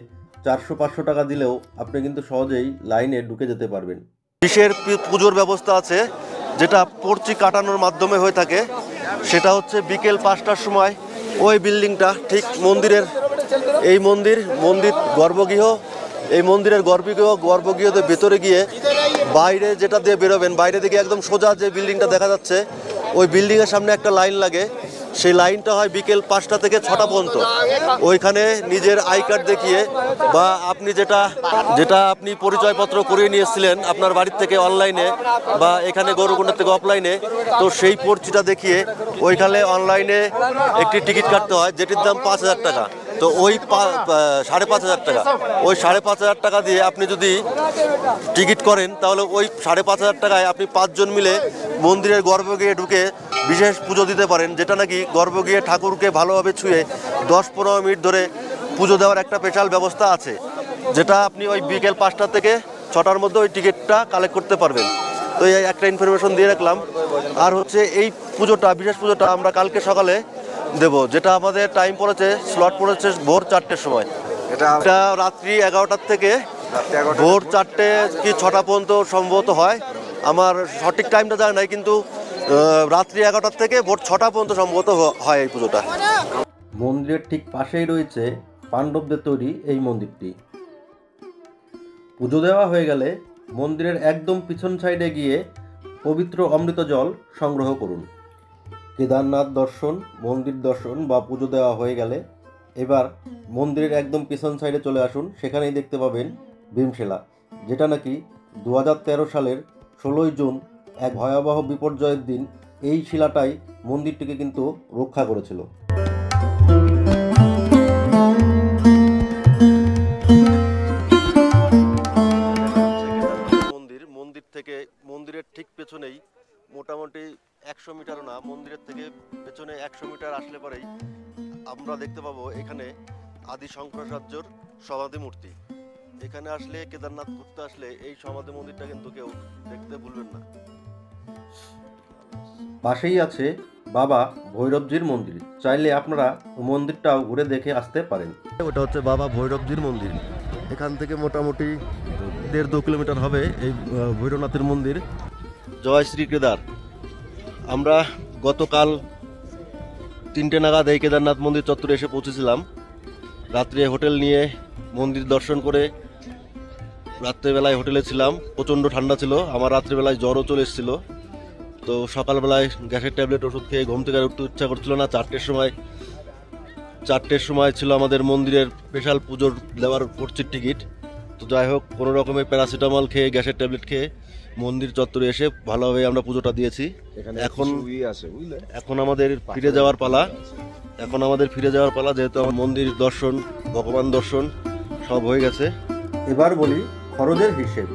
Speaker 1: 400-500 টাকা দিলেও আপনি কিন্তু সহজেই লাইনে ঢুকে যেতে পারবেন।
Speaker 3: বিশেষ পুজোর ব্যবস্থা আছে, যেটা পর্চি কাটানোর মাধ্যমে হয়ে থাকে। সেটা হচ্ছে বিকেল 5টার সময় ওই বিল্ডিংটা, ঠিক মন্দিরের এই মন্দির গর্ভগৃহ, এই মন্দিরের গর্ভগৃহতে ভেতরে গিয়ে বাইরে যেটা দিয়ে বেরোবেন, বাইরে দিকে একদম সোজা যে বিল্ডিংটা দেখা যাচ্ছে, ওই বিল্ডিংয়ের সামনে একটা লাইন লাগে। সেই লাইনটা হয় বিকেল 5টা থেকে 6টা পর্যন্ত। ওইখানে নিজের আই কার্ড দেখিয়ে বা আপনি যেটা আপনি পরিচয়পত্র করিয়ে নিয়ে এসেছিলেন আপনার বাড়ির থেকে অনলাইনে বা এখানে গৌরকুণ্ডা থেকে অফলাইনে, তো সেই পরিচিটা দেখিয়ে ওইখানে অনলাইনে একটি টিকিট কাটতে হয়, যেটির দাম 5,000 টাকা। তো ওই 5,500 টাকা, ওই 5,500 টাকা দিয়ে আপনি যদি টিকিট করেন তাহলে ওই 5,500 টাকায় আপনি 5 জন মিলে মন্দিরের গর্ভগৃহে ঢুকে বিশেষ পুজো দিতে পারেন, যেটা নাকি গর্ভগৃহে ঠাকুরকে ভালোভাবে ছুঁয়ে 10-15 মিনিট ধরে পুজো দেওয়ার একটা স্পেশাল ব্যবস্থা আছে, যেটা আপনি ওই বিকেল 5টা থেকে 6টার মধ্যে ওই টিকিটটা কালেক্ট করতে পারবেন। তো এই একটা ইনফরমেশন দিয়ে রাখলাম। আর হচ্ছে এই পুজোটা, বিশেষ পুজোটা আমরা কালকে সকালে দেব, যেটা আমাদের টাইম পড়েছে, স্লট পড়েছে ভোর 4টের সময়। এটা রাত্রি 11টার থেকে ভোর 4টে কি 6টা পর্যন্ত সম্ভবত হয়, আমার সঠিক টাইমটা জানা নাই, কিন্তু রাত্রি 11টার থেকে ভোর 6টা পর্যন্ত সম্ভবত হয় এই পুজোটা।
Speaker 1: মন্দিরের ঠিক পাশেই রয়েছে পাণ্ডবদের তৈরি এই মন্দিরটি। পুজো দেওয়া হয়ে গেলে মন্দিরের একদম পিছন সাইডে গিয়ে পবিত্র অমৃত জল সংগ্রহ করুন। কেদারনাথ দর্শন, মন্দির দর্শন বা পুজো দেওয়া হয়ে গেলে এবার মন্দিরের একদম পিছন সাইডে চলে আসুন। সেখানেই দেখতে পাবেন ভীমশিলা, যেটা নাকি 2013 সালের 16ই জুন এক ভয়াবহ বিপর্যয়ের দিন এই শিলাটাই মন্দিরটিকে কিন্তু রক্ষা করেছিল।
Speaker 3: মন্দির থেকে মন্দিরের ঠিক পেছনেই মোটামুটি 100 মিটারও না, মন্দিরের থেকে পেছনে 100 মিটার আসলে পরেই আমরা দেখতে পাবো এখানে আদি শঙ্করাচার্যর সমাধি মূর্তি। এখানে আসলে, কেদারনাথ ঘুরতে আসলে এই সমাধি মন্দিরটা কিন্তু কেউ দেখতে ভুলবেন না।
Speaker 1: পাশেই আছে বাবা ভৈরবজির মন্দির, চাইলে আপনারা মন্দিরটাও ঘুরে দেখে আসতে পারেন।
Speaker 3: ওটা হচ্ছে বাবা ভৈরবজির মন্দির। এখান থেকে মোটামুটি 1.5-2 কিলোমিটার হবে এই ভৈরবনাথের মন্দির। জয় শ্রী কেদার। আমরা গতকাল 3টে নাগাদ এই কেদারনাথ মন্দির চত্বরে এসে পৌঁছেছিলাম। রাত্রে হোটেল নিয়ে মন্দির দর্শন করে রাত্রেবেলায় হোটেলে ছিলাম। প্রচণ্ড ঠান্ডা ছিল, আমার রাত্রেবেলায় জ্বরও চলে এসেছিলো। তো সকালবেলায় গ্যাসের ট্যাবলেট ওষুধ খেয়ে ঘুম থেকে উঠতে ইচ্ছা করছিল না। 4টের সময় ছিল আমাদের মন্দিরের স্পেশাল পুজোর দেওয়ার পড়ছির টিকিট। তো যাই হোক, কোনো রকমের প্যারাসিটামল খেয়ে, গ্যাসের ট্যাবলেট খেয়ে মন্দির চত্বরে এসে ভালোভাবে আমরা পুজোটা দিয়েছি। এখন আমাদের ফিরে যাওয়ার পালা। যেহেতু আমার মন্দির দর্শন, ভগবান দর্শন সব হয়ে গেছে।
Speaker 1: এবার বলি খরচের হিসেব।